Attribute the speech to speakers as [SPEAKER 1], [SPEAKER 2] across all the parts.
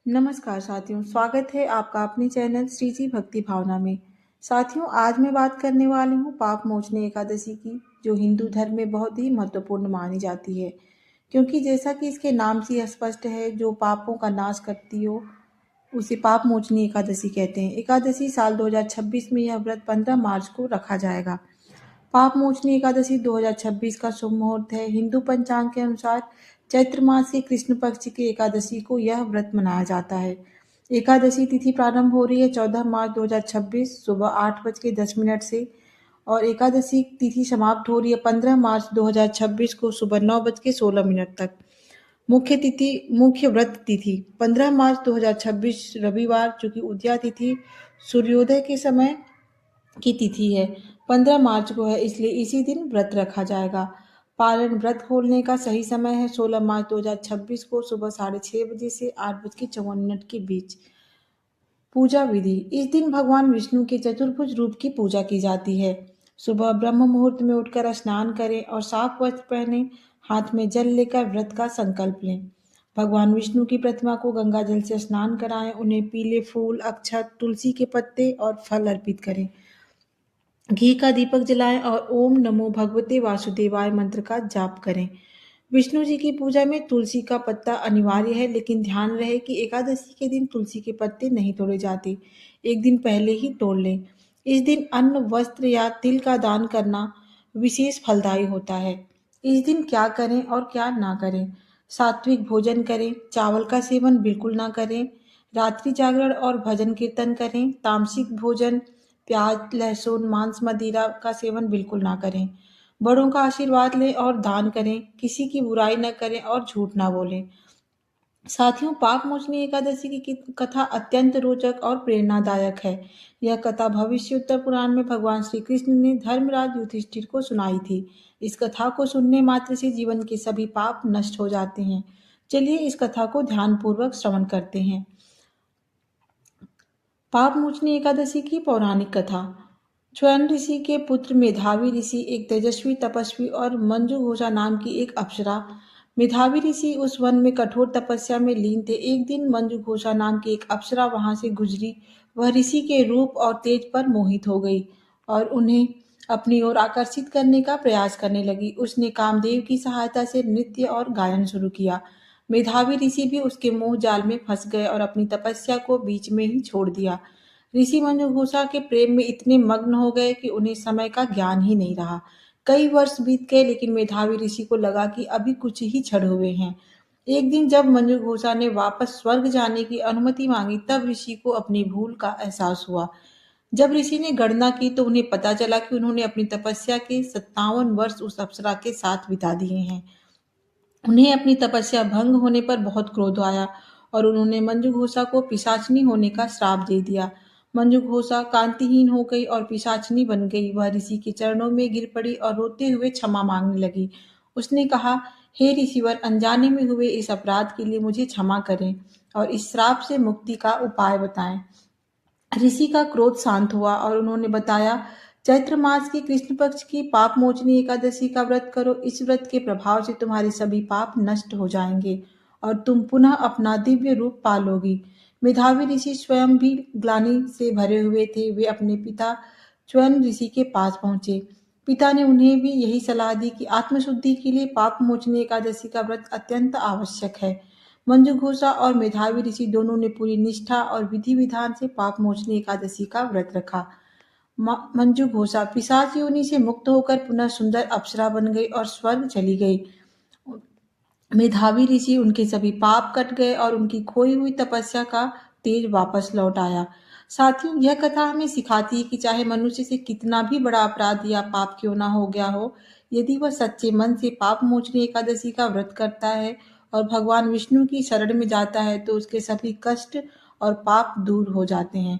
[SPEAKER 1] नमस्कार साथियों, स्वागत है आपका अपने चैनल श्री जी भक्ति भावना में। साथियों, आज मैं बात करने वाली हूँ पाप मोचनी एकादशी की, जो हिंदू धर्म में बहुत ही महत्वपूर्ण मानी जाती है। क्योंकि जैसा कि इसके नाम से स्पष्ट है, जो पापों का नाश करती हो उसे पाप मोचनी एकादशी कहते हैं। एकादशी साल 2026 में यह व्रत 15 मार्च को रखा जाएगा। पाप मोचनी एकादशी 2026 का शुभ मुहूर्त है। हिंदू पंचांग के अनुसार चैत्र मास के कृष्ण पक्ष की एकादशी को यह व्रत मनाया जाता है। एकादशी तिथि प्रारंभ हो रही है 14 मार्च 2026 सुबह 8:10 से और एकादशी तिथि समाप्त हो रही है 15 मार्च 2026 को सुबह 9:16 तक। मुख्य व्रत तिथि 15 मार्च 2026 रविवार, चूंकि उदया तिथि सूर्योदय के समय की तिथि है, 15 मार्च को है, इसलिए इसी दिन व्रत रखा जाएगा। पारण व्रत खोलने का सही समय है 16 मार्च 2026 को सुबह 6:30 से 8:54 के बीच। पूजा विधि: इस दिन भगवान विष्णु के चतुर्भुज रूप की पूजा की जाती है। सुबह ब्रह्म मुहूर्त में उठकर स्नान करें और साफ वस्त्र पहने, हाथ में जल लेकर व्रत का संकल्प लें। भगवान विष्णु की प्रतिमा को गंगा जल से स्नान कराएं, उन्हें पीले फूल, अक्षत, तुलसी के पत्ते और फल अर्पित करें। घी का दीपक जलाएं और ओम नमो भगवते वासुदेवाय मंत्र का जाप करें। विष्णु जी की पूजा में तुलसी का पत्ता अनिवार्य है, लेकिन ध्यान रहे कि एकादशी के दिन तुलसी के पत्ते नहीं तोड़े जाते, एक दिन पहले ही तोड़ लें। इस दिन अन्न, वस्त्र या तिल का दान करना विशेष फलदायी होता है। इस दिन क्या करें और क्या ना करें: सात्विक भोजन करें, चावल का सेवन बिल्कुल ना करें, रात्रि जागरण और भजन कीर्तन करें, तामसिक भोजन, प्याज, लहसुन, मांस, मदिरा का सेवन बिल्कुल ना करें, बड़ों का आशीर्वाद लें और दान करें, किसी की बुराई न करें और झूठ ना बोलें। साथियों, पाप मोचनी एकादशी की कथा अत्यंत रोचक और प्रेरणादायक है। यह कथा भविष्य उत्तर पुराण में भगवान श्री कृष्ण ने धर्मराज युधिष्ठिर को सुनाई थी। इस कथा को सुनने मात्र से जीवन के सभी पाप नष्ट हो जाते हैं। चलिए इस कथा को ध्यानपूर्वक श्रवण करते हैं। पाप मोचनी एकादशी की पौराणिक कथा। च्वन ऋषि के पुत्र मेधावी ऋषि एक तेजस्वी, तपस्वी और मंजू घोषा नाम की एक अप्सरा। मेधावी ऋषि उस वन में कठोर तपस्या में लीन थे। एक दिन मंजू घोषा नाम की एक अप्सरा वहां से गुजरी। वह ऋषि के रूप और तेज पर मोहित हो गई और उन्हें अपनी ओर आकर्षित करने का प्रयास करने लगी। उसने कामदेव की सहायता से नृत्य और गायन शुरू किया। मेधावी ऋषि भी उसके मोह जाल में फंस गए और अपनी तपस्या को बीच में ही छोड़ दिया। ऋषि मंजुघोषा के प्रेम में इतने मग्न हो गए कि उन्हें समय का ज्ञान ही नहीं रहा। कई वर्ष बीत गए, लेकिन मेधावी ऋषि को लगा कि अभी कुछ ही क्षण हुए हैं। एक दिन जब मंजुघोषा ने वापस स्वर्ग जाने की अनुमति मांगी, तब ऋषि को अपनी भूल का एहसास हुआ। जब ऋषि ने गणना की तो उन्हें पता चला कि उन्होंने अपनी तपस्या के 57 वर्ष उस अप्सरा के साथ बिता दिए हैं। उन्हें अपनी तपस्या भंग होने पर बहुत क्रोध आया और उन्होंने मंजुघोषा को पिशाचिनी होने का श्राप दे दिया। मंजुघोषा कांतिहीन हो गई और पिशाचिनी बन गई। वह ऋषि के चरणों में गिर पड़ी और रोते हुए क्षमा मांगने लगी। उसने कहा, हे ऋषिवर, अनजाने में हुए इस अपराध के लिए मुझे क्षमा करें और इस श्राप से मुक्ति का उपाय बताएं। ऋषि का क्रोध शांत हुआ और उन्होंने बताया, चैत्र मास की कृष्ण पक्ष की पाप मोचनी एकादशी का व्रत करो। इस व्रत के प्रभाव से तुम्हारे सभी पाप नष्ट हो जाएंगे और तुम पुनः अपना दिव्य रूप पालोगी। मेधावी ऋषि स्वयं भी ग्लानि से भरे हुए थे। वे अपने पिता च्वन ऋषि के पास पहुंचे। पिता ने उन्हें भी यही सलाह दी कि आत्मशुद्धि के लिए पाप मोचनी एकादशी का व्रत अत्यंत आवश्यक है। मंजुघोषा और मेधावी ऋषि दोनों ने पूरी निष्ठा और विधि विधान से पाप मोचनी एकादशी का व्रत रखा। मंजुघोषा पिशाच योनि से मुक्त होकर पुनः सुंदर अप्सरा बन गई और स्वर्ग चली गई। मेधावी ऋषि, उनके सभी पाप कट गए और उनकी खोई हुई तपस्या का तेज वापस लौट आया। साथियों, यह कथा हमें सिखाती है कि चाहे मनुष्य से कितना भी बड़ा अपराध या पाप क्यों ना हो गया हो, यदि वह सच्चे मन से पाप मोचनी एकादशी का व्रत करता है और भगवान विष्णु की शरण में जाता है, तो उसके सभी कष्ट और पाप दूर हो जाते हैं।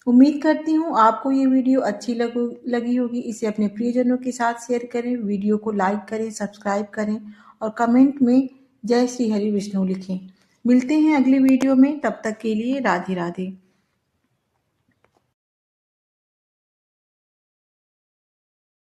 [SPEAKER 1] उम्मीद करती हूँ आपको ये वीडियो अच्छी लगी होगी। इसे अपने प्रियजनों के साथ शेयर करें, वीडियो को लाइक करें, सब्सक्राइब करें और कमेंट में जय श्री हरि विष्णु लिखें। मिलते हैं अगली वीडियो में, तब तक के लिए राधे राधे।